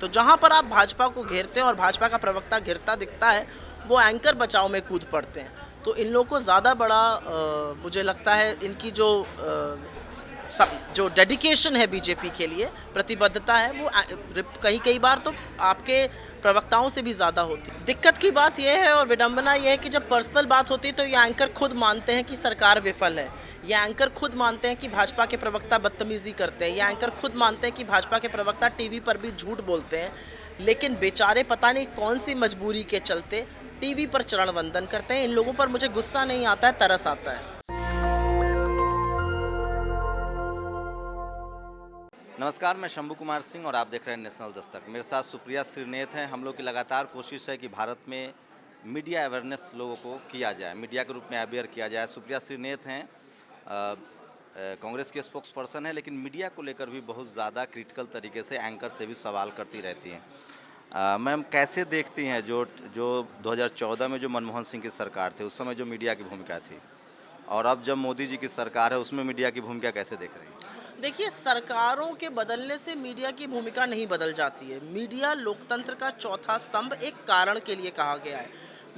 तो जहाँ पर आप भाजपा को घेरते हैं और भाजपा का प्रवक्ता घिरता दिखता है, वो एंकर बचाव में कूद पड़ते हैं। तो इन लोगों को ज़्यादा बड़ा मुझे लगता है इनकी जो डेडिकेशन है बीजेपी के लिए, प्रतिबद्धता है, वो कई कई बार तो आपके प्रवक्ताओं से भी ज़्यादा होती है। दिक्कत की बात यह है और विडंबना यह है कि जब पर्सनल बात होती है तो ये एंकर खुद मानते हैं कि सरकार विफल है। ये एंकर खुद मानते हैं कि भाजपा के प्रवक्ता बदतमीज़ी करते हैं। ये एंकर खुद मानते हैं कि भाजपा के प्रवक्ता टीवी पर भी झूठ बोलते हैं। लेकिन बेचारे पता नहीं कौन सी मजबूरी के चलते टीवी पर चरण वंदन करते हैं। इन लोगों पर मुझे गुस्सा नहीं आता है, तरस आता है। नमस्कार, मैं शंभू कुमार सिंह और आप देख रहे हैं नेशनल दस्तक। मेरे साथ सुप्रिया श्रीनेत हैं। हम लोग की लगातार कोशिश है कि भारत में मीडिया अवेयरनेस लोगों को किया जाए, मीडिया के रूप में अवेयर किया जाए। सुप्रिया श्रीनेत हैं, कांग्रेस के स्पोक्स पर्सन है, लेकिन मीडिया को लेकर भी बहुत ज़्यादा क्रिटिकल तरीके से एंकर से भी सवाल करती रहती हैं। मैम, कैसे देखती हैं जो जो 2014 में जो मनमोहन सिंह की सरकार थी, उस समय जो मीडिया की भूमिका थी, और अब जब मोदी जी की सरकार है उसमें मीडिया की भूमिका कैसे देख रही हैं? देखिए, सरकारों के बदलने से मीडिया की भूमिका नहीं बदल जाती है। मीडिया लोकतंत्र का चौथा स्तंभ एक कारण के लिए कहा गया है।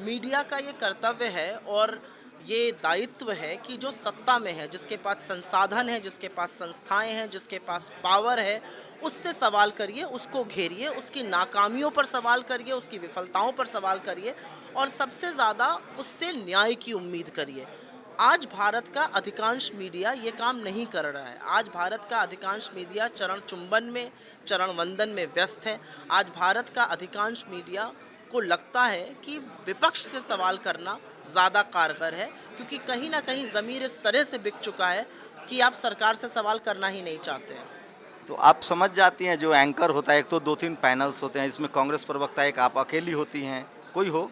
मीडिया का ये कर्तव्य है और ये दायित्व है कि जो सत्ता में है, जिसके पास संसाधन है, जिसके पास संस्थाएं हैं, जिसके पास पावर है, उससे सवाल करिए, उसको घेरिए, उसकी नाकामियों पर सवाल करिए, उसकी विफलताओं पर सवाल करिए और सबसे ज़्यादा उससे न्याय की उम्मीद करिए। आज भारत का अधिकांश मीडिया ये काम नहीं कर रहा है। आज भारत का अधिकांश मीडिया चरण चुंबन में, चरण वंदन में व्यस्त है। आज भारत का अधिकांश मीडिया को लगता है कि विपक्ष से सवाल करना ज़्यादा कारगर है, क्योंकि कहीं ना कहीं ज़मीर इस तरह से बिक चुका है कि आप सरकार से सवाल करना ही नहीं चाहते हैं। तो आप समझ जाती हैं, जो एंकर होता है, एक तो 2-3 पैनल्स होते हैं, इसमें कांग्रेस प्रवक्ता एक आप अकेली होती हैं, कोई हो,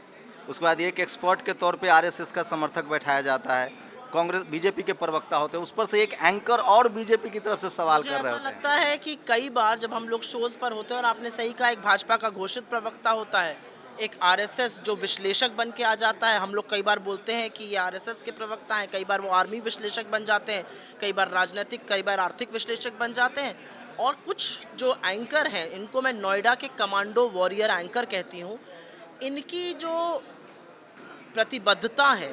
उसके बाद एक एक्सपर्ट के तौर पे आरएसएस का समर्थक बैठाया जाता है, कांग्रेस बीजेपी के प्रवक्ता होते हैं, उस पर से एक एंकर और बीजेपी की तरफ से सवाल मुझे कर रहे ऐसा होते हैं। लगता है कि कई बार जब हम लोग शोज़ पर होते हैं और आपने सही कहा, एक भाजपा का घोषित प्रवक्ता होता है, एक आरएसएस जो विश्लेषक बन के आ जाता है। हम लोग कई बार बोलते हैं कि ये आरएसएस के प्रवक्ता हैं, कई बार वो आर्मी विश्लेषक बन जाते हैं, कई बार राजनीतिक, कई बार आर्थिक विश्लेषक बन जाते हैं। और कुछ जो एंकर हैं, इनको मैं नोएडा के कमांडो वॉरियर एंकर कहती हूँ। इनकी जो प्रतिबद्धता है,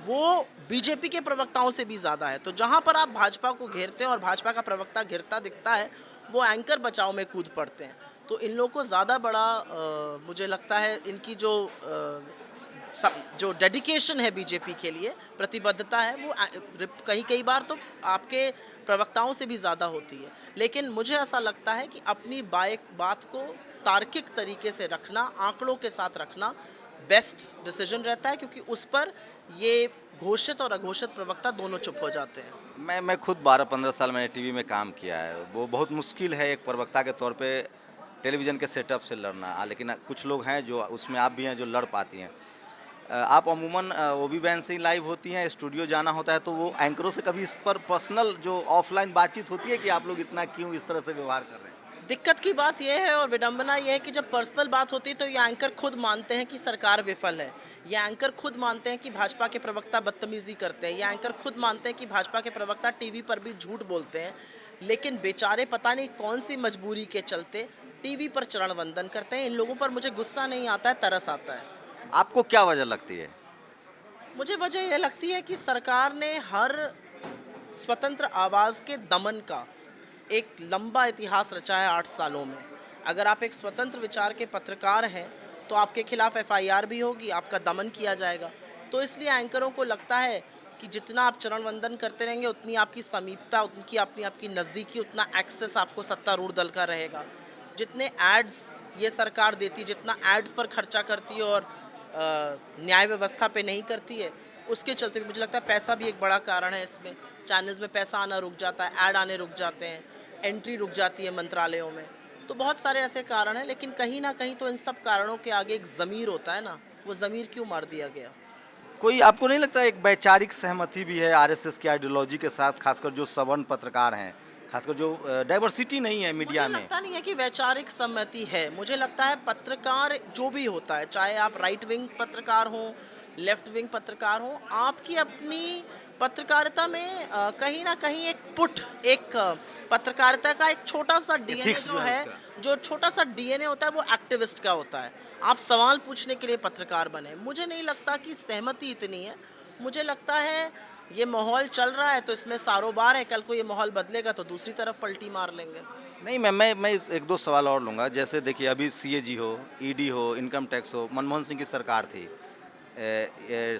वो बीजेपी के प्रवक्ताओं से भी ज़्यादा है। तो जहाँ पर आप भाजपा को घेरते हैं और भाजपा का प्रवक्ता घिरता दिखता है, वो एंकर बचाव में कूद पड़ते हैं। तो इन लोगों को ज़्यादा बड़ा मुझे लगता है इनकी जो डेडिकेशन है बीजेपी के लिए, प्रतिबद्धता है, वो कई कई बार तो आपके प्रवक्ताओं से भी ज़्यादा होती है। लेकिन मुझे ऐसा लगता है कि अपनी बात को तार्किक तरीके से रखना, आंकड़ों के साथ रखना बेस्ट डिसीजन रहता है, क्योंकि उस पर ये घोषित और अघोषित प्रवक्ता दोनों चुप हो जाते हैं। मैं खुद 12-15 साल मैंने टीवी में काम किया है। वो बहुत मुश्किल है एक प्रवक्ता के तौर पे टेलीविज़न के सेटअप से लड़ना। लेकिन कुछ लोग हैं जो, उसमें आप भी हैं, जो लड़ पाती हैं। आप अमूमन वो भी वैन से ही लाइव होती हैं, स्टूडियो जाना होता है, तो वो एंकरों से कभी इस पर पर्सनल जो ऑफलाइन बातचीत होती है कि आप लोग इतना क्यों इस तरह से व्यवहार कर रहे हैं? दिक्कत की बात यह है और विडंबना यह है कि जब पर्सनल बात होती है तो ये एंकर खुद मानते हैं कि सरकार विफल है। ये एंकर खुद मानते हैं कि भाजपा के प्रवक्ता बदतमीज़ी करते हैं। ये एंकर खुद मानते हैं कि भाजपा के प्रवक्ता टीवी पर भी झूठ बोलते हैं। लेकिन बेचारे पता नहीं कौन सी मजबूरी के चलते टीवी पर चरण वंदन करते हैं। इन लोगों पर मुझे गुस्सा नहीं आता है, तरस आता है। आपको क्या वजह लगती है? मुझे वजह यह लगती है कि सरकार ने हर स्वतंत्र आवाज़ के दमन का एक लंबा इतिहास रचा है 8 सालों में। अगर आप एक स्वतंत्र विचार के पत्रकार हैं, तो आपके खिलाफ एफआईआर भी होगी, आपका दमन किया जाएगा। तो इसलिए एंकरों को लगता है कि जितना आप चरण वंदन करते रहेंगे, उतनी आपकी समीपता, उनकी अपनी आपकी नज़दीकी, उतना एक्सेस आपको सत्तारूढ़ दल का रहेगा। जितने एड्स ये सरकार देती, जितना एड्स पर खर्चा करती है और न्याय व्यवस्था पे नहीं करती है, उसके चलते भी मुझे लगता है पैसा भी एक बड़ा कारण है इसमें। चैनल्स में पैसा आना रुक जाता है, ऐड आने रुक जाते हैं, एंट्री रुक जाती है मंत्रालयों में। तो बहुत सारे ऐसे कारण हैं, लेकिन कहीं ना कहीं तो इन सब कारणों के आगे एक ज़मीर होता है ना, वो ज़मीर क्यों मार दिया गया? कोई आपको नहीं लगता एक वैचारिक सहमति भी है आरएसएस की आइडियोलॉजी के साथ, खासकर जो सवर्ण पत्रकार हैं, खासकर जो डाइवर्सिटी नहीं है मीडिया मुझे में? लगता नहीं है कि वैचारिक सम्मति है। मुझे लगता है पत्रकार जो भी होता है, चाहे आप राइट विंग पत्रकार हों, लेफ्ट विंग पत्रकार हों, आपकी अपनी पत्रकारिता में कहीं ना कहीं पत्रकारिता का एक छोटा सा डीएनए Ethics जो जो है है, जो छोटा सा डीएनए होता है वो एक्टिविस्ट का होता है। आप सवाल पूछने के लिए पत्रकार बने। मुझे नहीं लगता कि सहमति इतनी है। मुझे लगता है ये माहौल चल रहा है तो इसमें सारोबार है, कल को ये माहौल बदलेगा तो दूसरी तरफ पलटी मार लेंगे। नहीं, मैं एक दो सवाल और लूँगा। जैसे देखिए, अभी सीएजी हो, ईडी हो, इनकम टैक्स हो, मनमोहन सिंह की सरकार थी,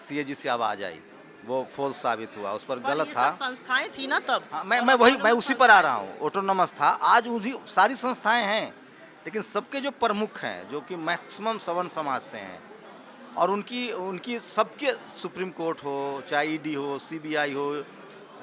सीएजी से आवाज आई, वो फॉल्स साबित हुआ, उस पर पर गलत ये था। सब संस्थाएं थी ना तब। हाँ, मैं उसी पर आ रहा हूँ। ऑटोनोमस था, आज उसी सारी संस्थाएं हैं, लेकिन सबके जो प्रमुख हैं, जो कि मैक्सिमम सवर्ण समाज से हैं, और उनकी उनकी सबके सुप्रीम कोर्ट हो, चाहे ईडी हो, सीबीआई हो,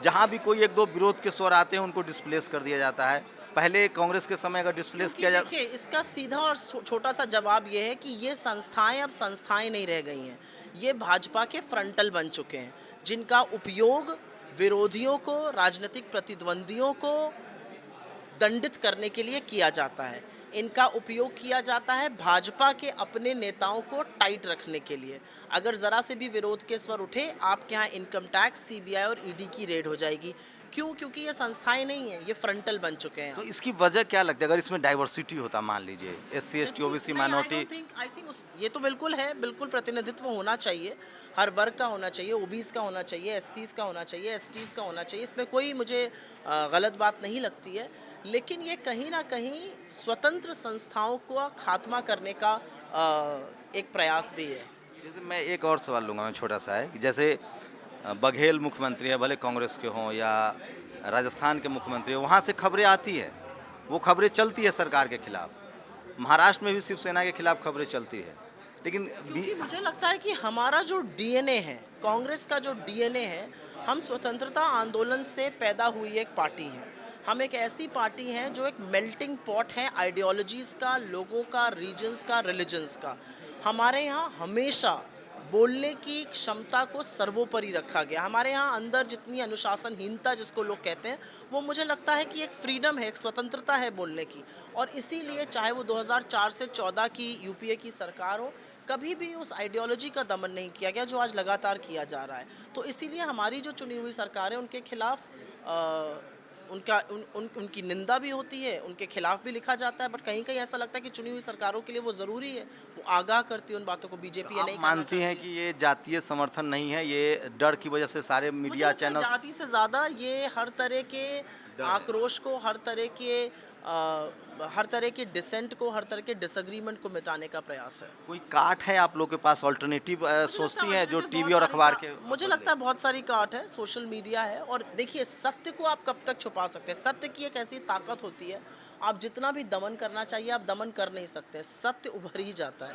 जहाँ भी कोई एक दो विरोध के स्वर आते हैं उनको डिस्प्लेस कर दिया जाता है। पहले कांग्रेस के समय अगर डिस्प्लेस किया जाता, देखिए इसका सीधा और छोटा सा जवाब ये है कि ये संस्थाएं अब संस्थाएं नहीं रह गई हैं। ये भाजपा के फ्रंटल बन चुके हैं, जिनका उपयोग विरोधियों को, राजनीतिक प्रतिद्वंदियों को दंडित करने के लिए किया जाता है। इनका उपयोग किया जाता है भाजपा के अपने नेताओं को टाइट रखने के लिए। अगर ज़रा से भी विरोध के स्वर उठे, आपके यहाँ इनकम टैक्स, सीबीआई और ईडी की रेड हो जाएगी। क्यों? क्योंकि ये संस्थाएं नहीं हैं, ये फ्रंटल बन चुके हैं। तो इसकी वजह क्या लगती है? अगर इसमें डाइवर्सिटी होता, मान लीजिए SC ST OBC minority, I think ये तो बिल्कुल है, बिल्कुल प्रतिनिधित्व होना चाहिए, हर वर्ग का होना चाहिए, ओबीसी का होना चाहिए, एससीज का होना चाहिए, एसटीज का होना चाहिए। इसमें कोई मुझे गलत बात नहीं लगती है, लेकिन ये कहीं ना कहीं स्वतंत्र संस्थाओं को खात्मा करने का एक प्रयास भी है। जैसे मैं एक और सवाल लूँगा, मैं छोटा सा है कि जैसे बघेल मुख्यमंत्री है, भले कांग्रेस के हों या राजस्थान के मुख्यमंत्री हो, वहाँ से खबरें आती है, वो खबरें चलती है सरकार के खिलाफ। महाराष्ट्र में भी शिवसेना के खिलाफ खबरें चलती है, लेकिन क्योंकि मुझे लगता है कि हमारा जो डीएनए है, कांग्रेस का जो डीएनए है, हम स्वतंत्रता आंदोलन से पैदा हुई एक पार्टी है। हम एक ऐसी पार्टी हैं जो एक मेल्टिंग पॉट है आइडियोलॉजीज़ का, लोगों का, रीजन्स का, रिलीजन्स का। हमारे यहाँ हमेशा बोलने की क्षमता को सर्वोपरि रखा गया। हमारे यहाँ अंदर जितनी अनुशासनहीनता जिसको लोग कहते हैं, वो मुझे लगता है कि एक फ्रीडम है, एक स्वतंत्रता है बोलने की। और इसीलिए चाहे वो 2004 से 14 की यूपीए की सरकार हो, कभी भी उस आइडियोलॉजी का दमन नहीं किया गया जो आज लगातार किया जा रहा है। तो इसीलिए हमारी जो चुनी हुई सरकार है, उनके खिलाफ उनकी निंदा भी होती है, उनके खिलाफ भी लिखा जाता है, बट कहीं कहीं ऐसा लगता है कि चुनी हुई सरकारों के लिए वो ज़रूरी है, वो आगाह करती है उन बातों को। बीजेपी आप नहीं मानती हैं कि ये जातीय समर्थन नहीं है, ये डर की वजह से सारे मीडिया चैनल, जाति से ज़्यादा ये हर तरह के आक्रोश को, हर तरह के डिसेंट को, हर तरह के डिसएग्रीमेंट को मिटाने का प्रयास है। कोई काट है आप लोग के पास, ऑल्टरनेटिव सोचती हैं जो टीवी और अखबार के? मुझे लगता है बहुत सारी काट है, सोशल मीडिया है। और देखिए, सत्य को आप कब तक छुपा सकते हैं? सत्य की एक ऐसी ताकत होती है, आप जितना भी दमन करना चाहिए आप दमन कर नहीं सकते, सत्य उभर ही जाता है।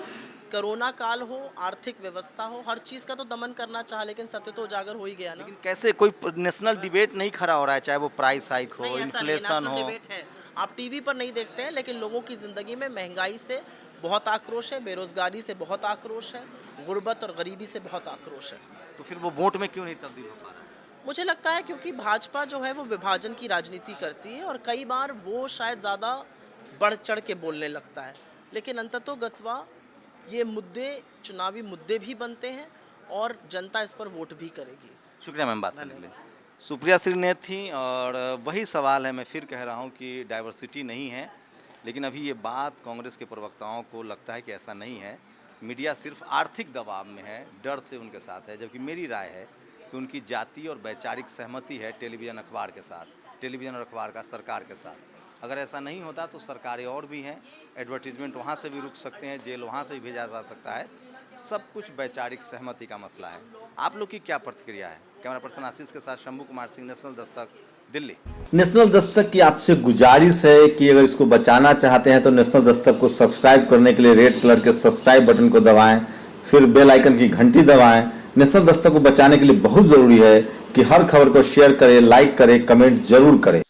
कोरोना काल हो, आर्थिक व्यवस्था हो, हर चीज़ का तो दमन करना चाहा, लेकिन सत्य तो उजागर हो ही गया ना। लेकिन कैसे कोई नेशनल डिबेट नहीं खड़ा हो रहा है, चाहे वो प्राइस हाइक हो, नहीं, ऐसा नहीं, इन्फ्लेशन नेशनल हो? डिबेट है। आप टीवी पर नहीं देखते हैं, लेकिन लोगों की ज़िंदगी में महंगाई से बहुत आक्रोश है, बेरोज़गारी से बहुत आक्रोश है, गुर्बत और गरीबी से बहुत आक्रोश है। तो फिर वो वोट में क्यों नहीं तब्दील हो पा रहा है? मुझे लगता है क्योंकि भाजपा जो है वो विभाजन की राजनीति करती है, और कई बार वो शायद ज़्यादा बढ़ चढ़ के बोलने लगता है, लेकिन अंततोगत्वा ये मुद्दे चुनावी मुद्दे भी बनते हैं और जनता इस पर वोट भी करेगी। शुक्रिया मैम बात करने के लिए। सुप्रिया श्रीनेत थी, और वही सवाल है, मैं फिर कह रहा हूँ कि डाइवर्सिटी नहीं है, लेकिन अभी ये बात कांग्रेस के प्रवक्ताओं को लगता है कि ऐसा नहीं है। मीडिया सिर्फ आर्थिक दबाव में है, डर से उनके साथ है, जबकि मेरी राय है कि उनकी जातीय और वैचारिक सहमति है टेलीविज़न अखबार के साथ, टेलीविज़न और अखबार का सरकार के साथ। अगर ऐसा नहीं होता तो सरकारें और भी हैं, एडवर्टीजमेंट वहाँ से भी रुक सकते हैं, जेल वहाँ से भी भेजा जा सकता है। सब कुछ वैचारिक सहमति का मसला है। आप लोग की क्या प्रतिक्रिया है? कैमरा पर्सन आशीष के साथ शंभू कुमार सिंह, नेशनल दस्तक, दिल्ली। नेशनल दस्तक की आपसे गुजारिश है कि अगर इसको बचाना चाहते हैं तो नेशनल दस्तक को सब्सक्राइब करने के लिए रेड कलर के सब्सक्राइब बटन को दबाएं, फिर बेल आइकन की घंटी दबाएं। नेशनल दस्तक को बचाने के लिए बहुत जरूरी है कि हर खबर को शेयर करें, लाइक करें, कमेंट जरूर करें।